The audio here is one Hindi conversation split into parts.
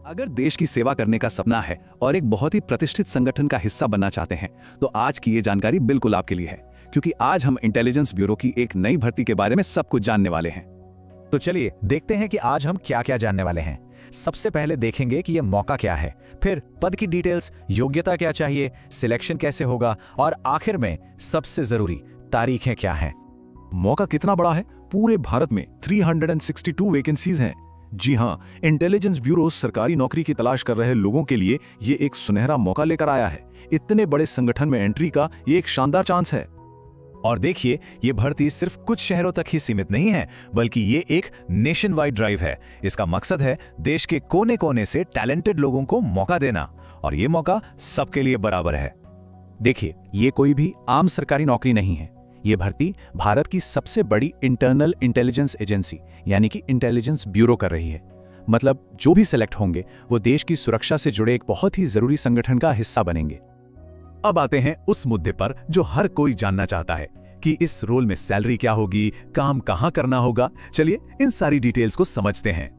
अगर देश की सेवा करने का सपना है और एक बहुत ही प्रतिष्ठित संगठन का हिस्सा बनना चाहते हैं तो आज की ये जानकारी बिल्कुल आपके लिए है, क्योंकि आज हम इंटेलिजेंस ब्यूरो की एक नई भर्ती के बारे में सब कुछ जानने वाले हैं। तो चलिए देखते हैं कि आज हम क्या क्या जानने वाले हैं। सबसे पहले देखेंगे कि यह मौका क्या है, फिर पद की डिटेल्स, योग्यता क्या चाहिए, सिलेक्शन कैसे होगा और आखिर में सबसे जरूरी तारीखें क्या हैं। मौका कितना बड़ा है? पूरे भारत में 362 वैकेंसीज हैं। जी हाँ, इंटेलिजेंस ब्यूरो सरकारी नौकरी की तलाश कर रहे लोगों के लिए ये एक सुनहरा मौका लेकर आया है। इतने बड़े संगठन में एंट्री का ये एक शानदार चांस है। और देखिए, ये भर्ती सिर्फ कुछ शहरों तक ही सीमित नहीं है, बल्कि ये एक नेशन वाइड ड्राइव है। इसका मकसद है देश के कोने कोने से टैलेंटेड लोगों को मौका देना, और ये मौका सबके लिए बराबर है। देखिए, ये कोई भी आम सरकारी नौकरी नहीं है। ये भर्ती भारत की सबसे बड़ी इंटरनल इंटेलिजेंस एजेंसी यानी कि इंटेलिजेंस ब्यूरो कर रही है। मतलब जो भी सिलेक्ट होंगे वो देश की सुरक्षा से जुड़े एक बहुत ही जरूरी संगठन का हिस्सा बनेंगे। अब आते हैं उस मुद्दे पर जो हर कोई जानना चाहता है कि इस रोल में सैलरी क्या होगी, काम कहां करना होगा। चलिए इन सारी डिटेल्स को समझते हैं।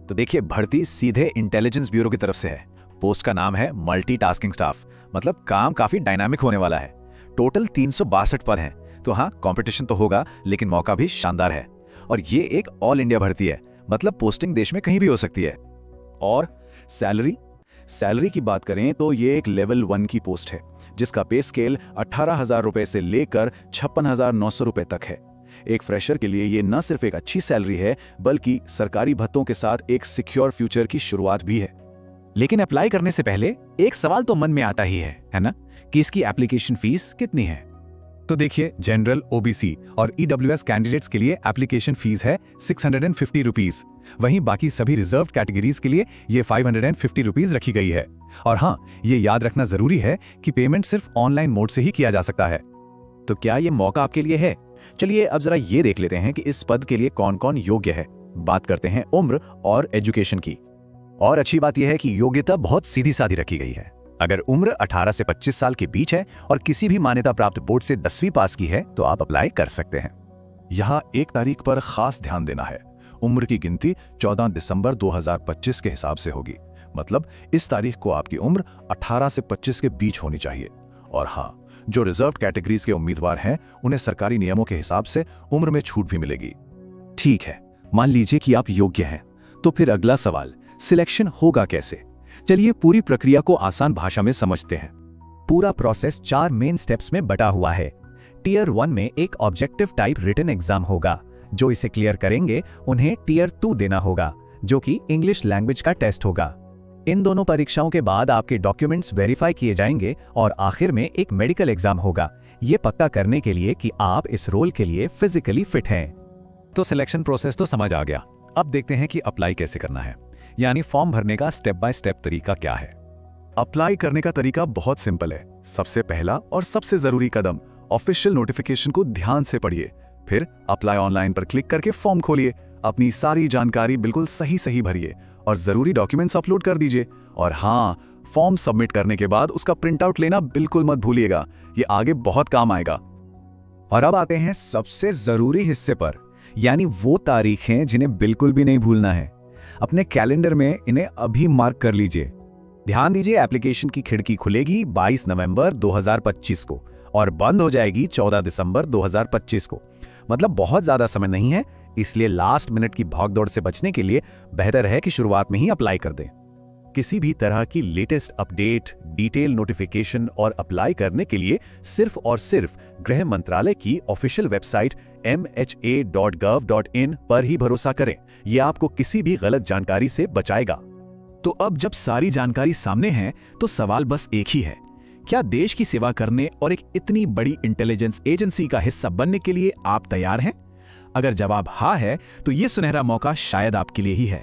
तो देखिए, भर्ती सीधे इंटेलिजेंस ब्यूरो की तरफ से है। पोस्ट का नाम है मल्टीटास्किंग स्टाफ, मतलब काम काफी डायनामिक होने वाला है। टोटल 362 पद हैं। तो हाँ, कंपटीशन तो होगा, लेकिन मौका भी शानदार है। और ये एक ऑल इंडिया भर्ती है, मतलब पोस्टिंग देश में कहीं भी हो सकती है। और सैलरी की बात करें तो ये एक लेवल 1 की पोस्ट है, जिसका पे स्केल 18,000 रुपए से लेकर 56,900 रुपए तक है। एक फ्रेशर के लिए ये न सिर्फ एक अच्छी सैलरी है, बल्कि सरकारी भत्तों के साथ एक सिक्योर फ्यूचर की शुरुआत भी है। लेकिन अप्लाई करने से पहले एक सवाल तो मन में आता ही है ना, कि इसकी एप्लीकेशन फीस कितनी है। तो देखिए, जनरल, ओबीसी और ईडब्ल्यूएस कैंडिडेट्स के लिए एप्लीकेशन फीस है 650 रुपीज। वहीं बाकी सभी रिजर्व कैटेगरीज के लिए ये 550 रुपीज रखी गई है। और हाँ, ये याद रखना जरूरी है कि पेमेंट सिर्फ ऑनलाइन मोड से ही किया जा सकता है। तो क्या ये मौका आपके लिए है? चलिए अब जरा ये देख लेते हैं कि इस पद के लिए कौन कौन योग्य है। बात करते हैं उम्र और एजुकेशन की। और अच्छी बात यह है कि योग्यता बहुत सीधी सादी रखी गई है। अगर उम्र 18 से 25 साल के बीच है और किसी भी मान्यता प्राप्त बोर्ड से 10वीं पास की है तो आप अप्लाई कर सकते हैं। यहाँ एक तारीख पर खास ध्यान देना है। उम्र की गिनती 14 दिसंबर 2025 के हिसाब से होगी। मतलब इस तारीख को आपकी उम्र 18 से 25 के बीच होनी चाहिए। और हाँ, जो रिजर्व कैटेगरीज के उम्मीदवार हैं उन्हें सरकारी नियमों के हिसाब से उम्र में छूट भी मिलेगी। ठीक है, मान लीजिए कि आप योग्य हैं, तो फिर अगला सवाल, सिलेक्शन होगा कैसे? चलिए पूरी प्रक्रिया को आसान भाषा में समझते हैं। पूरा प्रोसेस 4 मेन स्टेप्स में बटा हुआ है। टियर 1 में एक ऑब्जेक्टिव टाइप रिटन एग्जाम होगा। जो इसे क्लियर करेंगे उन्हें टियर 2 देना होगा, जो कि इंग्लिश लैंग्वेज का टेस्ट होगा। इन दोनों परीक्षाओं के बाद आपके डॉक्यूमेंट्स वेरीफाई किए जाएंगे और आखिर में एक मेडिकल एग्जाम होगा, ये पक्का करने के लिए कि आप इस रोल के लिए फिजिकली फिट हैं। तो सिलेक्शन प्रोसेस तो समझ आ गया। अब देखते हैं कि अप्लाई कैसे करना है, यानी फॉर्म भरने का स्टेप बाय स्टेप तरीका क्या है। अप्लाई करने का तरीका बहुत सिंपल है। सबसे पहला और सबसे जरूरी कदम, ऑफिशियल नोटिफिकेशन को ध्यान से पढ़िए। फिर अप्लाई ऑनलाइन पर क्लिक करके फॉर्म खोलिए। अपनी सारी जानकारी बिल्कुल सही भरिए और जरूरी डॉक्यूमेंट्स अपलोड कर दीजिए। और हाँ, फॉर्म सबमिट करने के बाद उसका प्रिंट आउट लेना बिल्कुल मत भूलिएगा, ये आगे बहुत काम आएगा। और अब आते हैं सबसे जरूरी हिस्से पर, यानी वो तारीखें जिन्हें बिल्कुल भी नहीं भूलना है। अपने कैलेंडर में इन्हें अभी मार्क कर लीजिए। ध्यान दीजिए, एप्लीकेशन की खिड़की खुलेगी 22 नवंबर 2025 को और बंद हो जाएगी 14 दिसंबर 2025 को। मतलब बहुत ज्यादा समय नहीं है, इसलिए लास्ट मिनट की भागदौड़ से बचने के लिए बेहतर है कि शुरुआत में ही अप्लाई कर दें। किसी भी तरह की लेटेस्ट अपडेट, डिटेल नोटिफिकेशन और अप्लाई करने के लिए सिर्फ और सिर्फ गृह मंत्रालय की ऑफिशियल वेबसाइट mha.gov.in पर ही भरोसा करें। यह आपको किसी भी गलत जानकारी से बचाएगा। तो अब जब सारी जानकारी सामने है तो सवाल बस एक ही है, क्या देश की सेवा करने और एक इतनी बड़ी इंटेलिजेंस एजेंसी का हिस्सा बनने के लिए आप तैयार हैं? अगर जवाब हाँ है तो यह सुनहरा मौका शायद आपके लिए ही है।